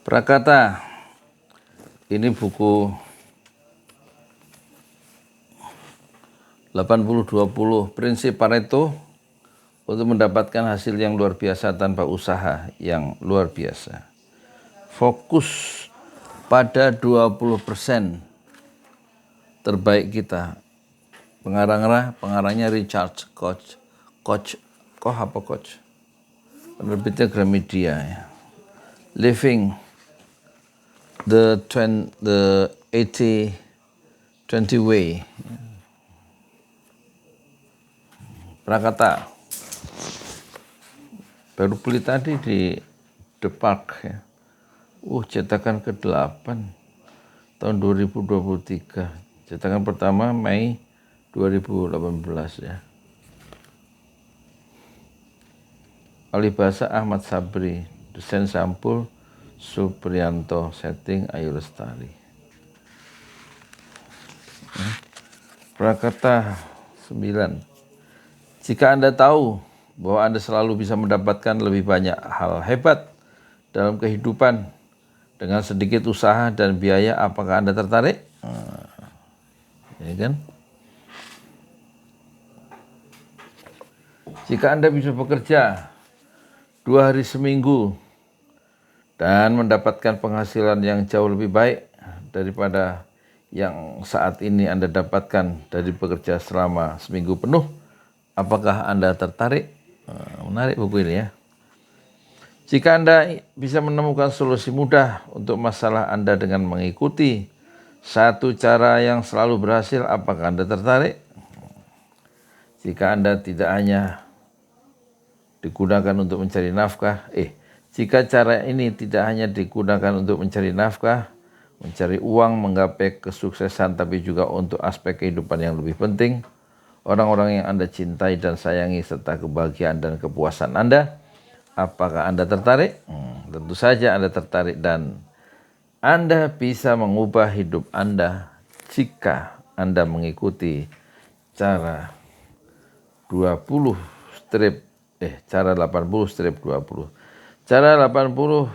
Prakata, ini buku 80-20 prinsip Pareto untuk mendapatkan hasil yang luar biasa tanpa usaha yang luar biasa. Fokus pada 20% terbaik kita. Pengarangnya Richard Koch. Penerbitnya Gramedia ya. Living the 80-20 way. Prakata baru beli tadi di The Park ya. Cetakan ke-8 tahun 2023. Cetakan pertama Mei 2018 ya. Alibasa Ahmad Sabri, desain sampul Supriyanto, setting Ayu Lestari. Prakata 9. Jika Anda tahu bahwa Anda selalu bisa mendapatkan lebih banyak hal hebat dalam kehidupan dengan sedikit usaha dan biaya, apakah Anda tertarik? Ya kan? Jika Anda bisa bekerja 2 hari seminggu dan mendapatkan penghasilan yang jauh lebih baik daripada yang saat ini Anda dapatkan dari bekerja selama seminggu penuh, apakah Anda tertarik? Menarik buku ini ya. Jika Anda bisa menemukan solusi mudah untuk masalah Anda dengan mengikuti satu cara yang selalu berhasil, apakah Anda tertarik? Jika Anda tidak hanya digunakan untuk mencari nafkah, jika cara ini tidak hanya digunakan untuk mencari nafkah, mencari uang, menggapai kesuksesan, tapi juga untuk aspek kehidupan yang lebih penting, orang-orang yang Anda cintai dan sayangi, serta kebahagiaan dan kepuasan Anda, apakah Anda tertarik? Tentu saja Anda tertarik, dan Anda bisa mengubah hidup Anda jika Anda mengikuti cara 80-20. Cara 80-20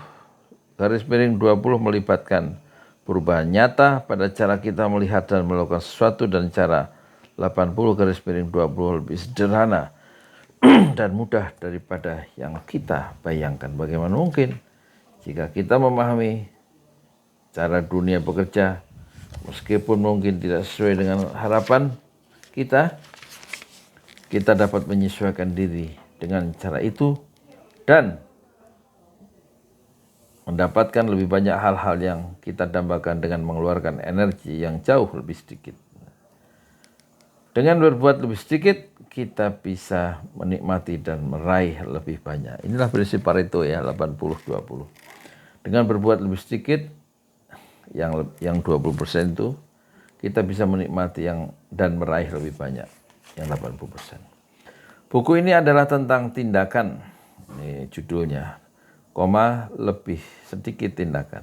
melibatkan perubahan nyata pada cara kita melihat dan melakukan sesuatu, dan cara 80-20 lebih sederhana dan mudah daripada yang kita bayangkan. Bagaimana mungkin jika kita memahami cara dunia bekerja, meskipun mungkin tidak sesuai dengan harapan kita dapat menyesuaikan diri dengan cara itu dan mendapatkan lebih banyak hal-hal yang kita dambakan dengan mengeluarkan energi yang jauh lebih sedikit. Dengan berbuat lebih sedikit, kita bisa menikmati dan meraih lebih banyak. Inilah prinsip Pareto ya, 80-20. Dengan berbuat lebih sedikit, yang 20% itu, kita bisa menikmati dan meraih lebih banyak, yang 80%. Buku ini adalah tentang tindakan, ini judulnya, lebih sedikit tindakan.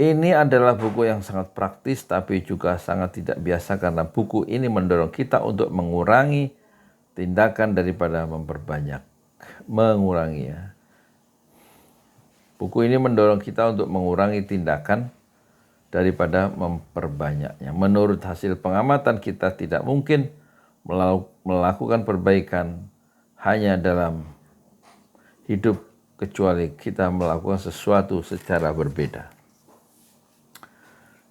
Ini adalah buku yang sangat praktis tapi juga sangat tidak biasa, karena buku ini mendorong kita untuk mengurangi tindakan daripada memperbanyak. Mengurangi ya. Buku ini mendorong kita untuk mengurangi tindakan daripada memperbanyaknya. Menurut hasil pengamatan, kita tidak mungkin melakukan perbaikan hanya dalam hidup kecuali kita melakukan sesuatu secara berbeda.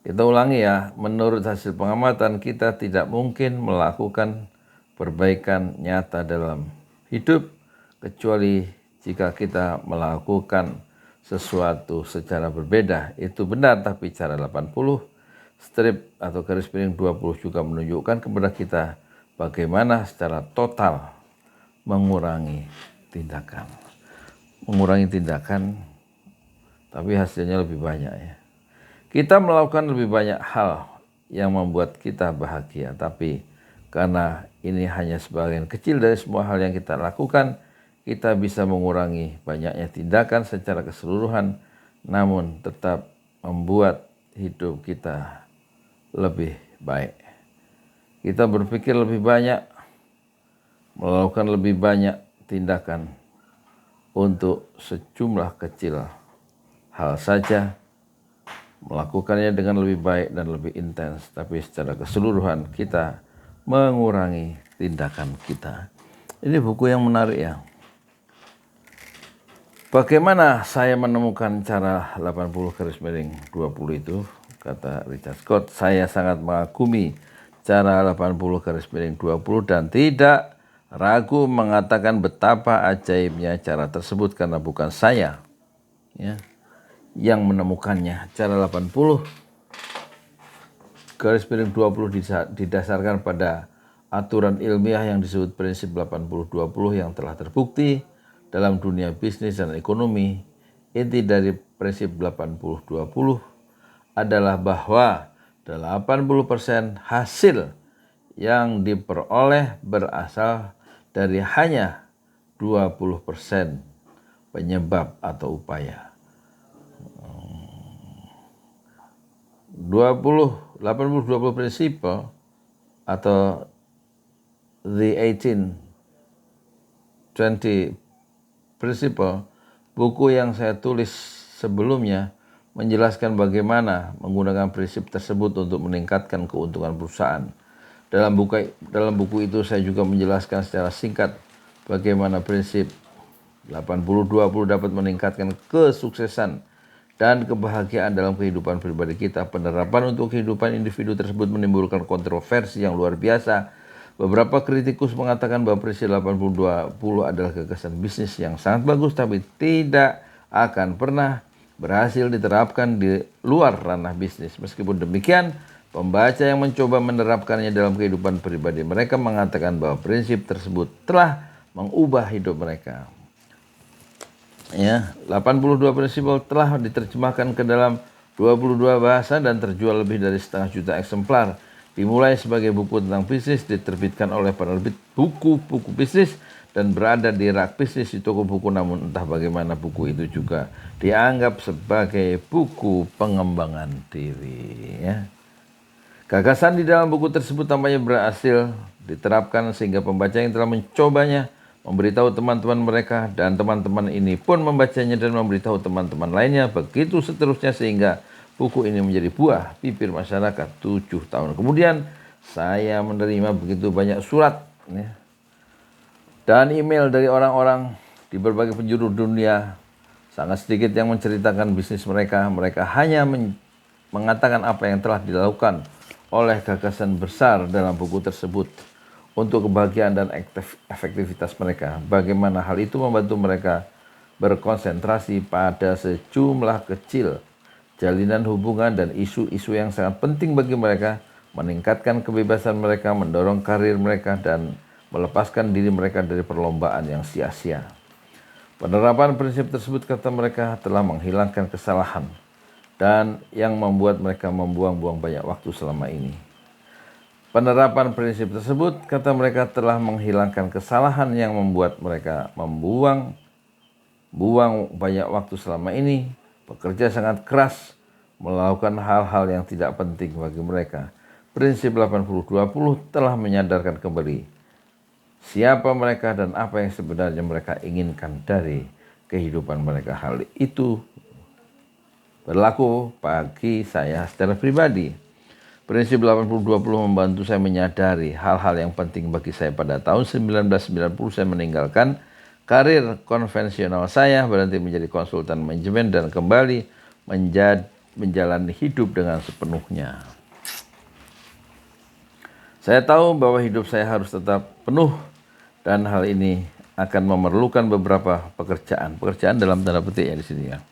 Kita ulangi ya, menurut hasil pengamatan kita tidak mungkin melakukan perbaikan nyata dalam hidup kecuali jika kita melakukan sesuatu secara berbeda. Itu benar, tapi cara 80-20 juga menunjukkan kepada kita bagaimana secara total mengurangi tindakan. Mengurangi tindakan, tapi hasilnya lebih banyak ya. Kita melakukan lebih banyak hal yang membuat kita bahagia, tapi karena ini hanya sebagian kecil dari semua hal yang kita lakukan, kita bisa mengurangi banyaknya tindakan secara keseluruhan, namun tetap membuat hidup kita lebih baik. Kita berpikir lebih banyak, melakukan lebih banyak tindakan untuk sejumlah kecil hal saja, melakukannya dengan lebih baik dan lebih intens, tapi secara keseluruhan kita mengurangi tindakan kita. Ini buku yang menarik ya. Bagaimana saya menemukan cara 80/20 itu? Kata Richard Scott, saya sangat mengagumi cara 80/20 dan tidak ragu mengatakan betapa ajaibnya cara tersebut karena bukan saya ya yang menemukannya. Cara 80/20 didasarkan pada aturan ilmiah yang disebut prinsip 80-20 yang telah terbukti dalam dunia bisnis dan ekonomi. Inti dari prinsip 80-20 adalah bahwa 80% hasil yang diperoleh berasal dari hanya 20% penyebab atau upaya. 80-20 principle atau the 18-20 principle, buku yang saya tulis sebelumnya menjelaskan bagaimana menggunakan prinsip tersebut untuk meningkatkan keuntungan perusahaan. Dalam buku itu saya juga menjelaskan secara singkat bagaimana prinsip 80-20 dapat meningkatkan kesuksesan dan kebahagiaan dalam kehidupan pribadi kita. Penerapan untuk kehidupan individu tersebut menimbulkan kontroversi yang luar biasa. Beberapa kritikus mengatakan bahwa prinsip 80-20 adalah gagasan bisnis yang sangat bagus tapi tidak akan pernah berhasil diterapkan di luar ranah bisnis. Meskipun demikian, pembaca yang mencoba menerapkannya dalam kehidupan pribadi mereka mengatakan bahwa prinsip tersebut telah mengubah hidup mereka. Ya, 82 prinsip telah diterjemahkan ke dalam 22 bahasa dan terjual lebih dari 500 juta eksemplar. Dimulai sebagai buku tentang bisnis, diterbitkan oleh penerbit buku-buku bisnis dan berada di rak bisnis di toko buku, namun entah bagaimana buku itu juga dianggap sebagai buku pengembangan diri. Ya. Gagasan di dalam buku tersebut tampaknya berhasil diterapkan sehingga pembaca yang telah mencobanya memberitahu teman-teman mereka dan teman-teman ini pun membacanya dan memberitahu teman-teman lainnya, begitu seterusnya sehingga buku ini menjadi buah bibir masyarakat. 7 tahun kemudian saya menerima begitu banyak surat ya, dan email dari orang-orang di berbagai penjuru dunia. Sangat sedikit yang menceritakan bisnis mereka. Mereka hanya mengatakan apa yang telah dilakukan oleh gagasan besar dalam buku tersebut untuk kebahagiaan dan efektivitas mereka. Bagaimana hal itu membantu mereka berkonsentrasi pada sejumlah kecil jalinan hubungan dan isu-isu yang sangat penting bagi mereka, meningkatkan kebebasan mereka, mendorong karir mereka, dan melepaskan diri mereka dari perlombaan yang sia-sia. Penerapan prinsip tersebut, kata mereka, telah menghilangkan kesalahan dan yang membuat mereka membuang-buang banyak waktu selama ini. Penerapan prinsip tersebut, kata mereka, telah menghilangkan kesalahan yang membuat mereka membuang banyak waktu selama ini, bekerja sangat keras, melakukan hal-hal yang tidak penting bagi mereka. Prinsip 80-20 telah menyadarkan kembali siapa mereka dan apa yang sebenarnya mereka inginkan dari kehidupan mereka. Hal itu berlaku bagi saya secara pribadi. Prinsip 80-20 membantu saya menyadari hal-hal yang penting bagi saya. Pada tahun 1990 saya meninggalkan karir konvensional saya, berhenti menjadi konsultan manajemen dan kembali menjalani hidup dengan sepenuhnya. Saya tahu bahwa hidup saya harus tetap penuh dan hal ini akan memerlukan beberapa pekerjaan dalam tanda petik ya di sini ya.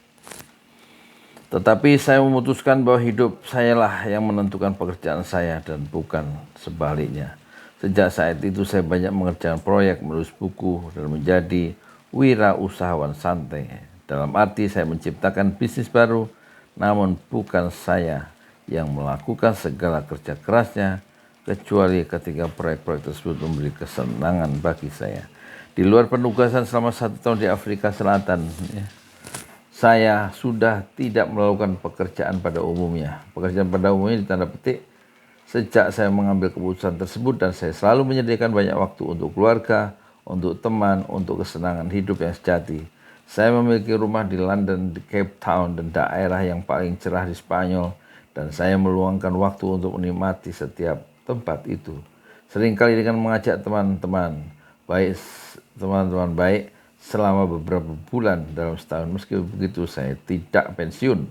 Tetapi saya memutuskan bahwa hidup sayalah yang menentukan pekerjaan saya dan bukan sebaliknya. Sejak saat itu saya banyak mengerjakan proyek, menulis buku, dan menjadi wirausahawan santai. Dalam arti saya menciptakan bisnis baru, namun bukan saya yang melakukan segala kerja kerasnya, kecuali ketika proyek-proyek tersebut memberi kesenangan bagi saya. Di luar penugasan selama 1 tahun di Afrika Selatan, saya sudah tidak melakukan pekerjaan pada umumnya. Pekerjaan pada umumnya ditanda petik sejak saya mengambil keputusan tersebut, dan saya selalu menyediakan banyak waktu untuk keluarga, untuk teman, untuk kesenangan hidup yang sejati. Saya memiliki rumah di London, di Cape Town, dan daerah yang paling cerah di Spanyol, dan saya meluangkan waktu untuk menikmati setiap tempat itu. Seringkali dengan mengajak teman-teman baik selama beberapa bulan dalam setahun. Meski begitu, saya tidak pensiun.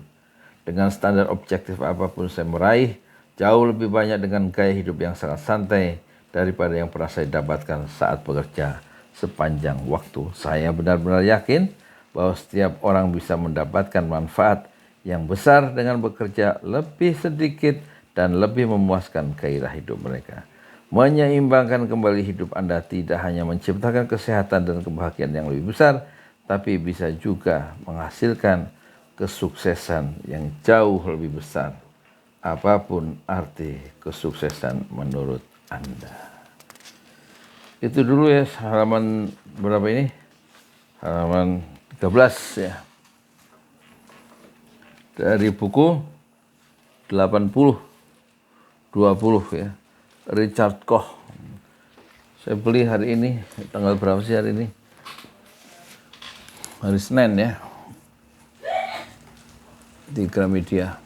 Dengan standar objektif apapun saya meraih, jauh lebih banyak dengan gaya hidup yang sangat santai daripada yang pernah saya dapatkan saat bekerja sepanjang waktu. Saya benar-benar yakin bahwa setiap orang bisa mendapatkan manfaat yang besar dengan bekerja lebih sedikit dan lebih memuaskan gairah hidup mereka. Menyeimbangkan kembali hidup Anda tidak hanya menciptakan kesehatan dan kebahagiaan yang lebih besar, tapi bisa juga menghasilkan kesuksesan yang jauh lebih besar. Apapun arti kesuksesan menurut Anda. Itu dulu ya, halaman berapa ini? Halaman 13 ya. Dari buku 80 20 ya. Richard Koch. Saya beli hari ini, tanggal berapa sih hari ini? Hari Senin ya. Di Gramedia.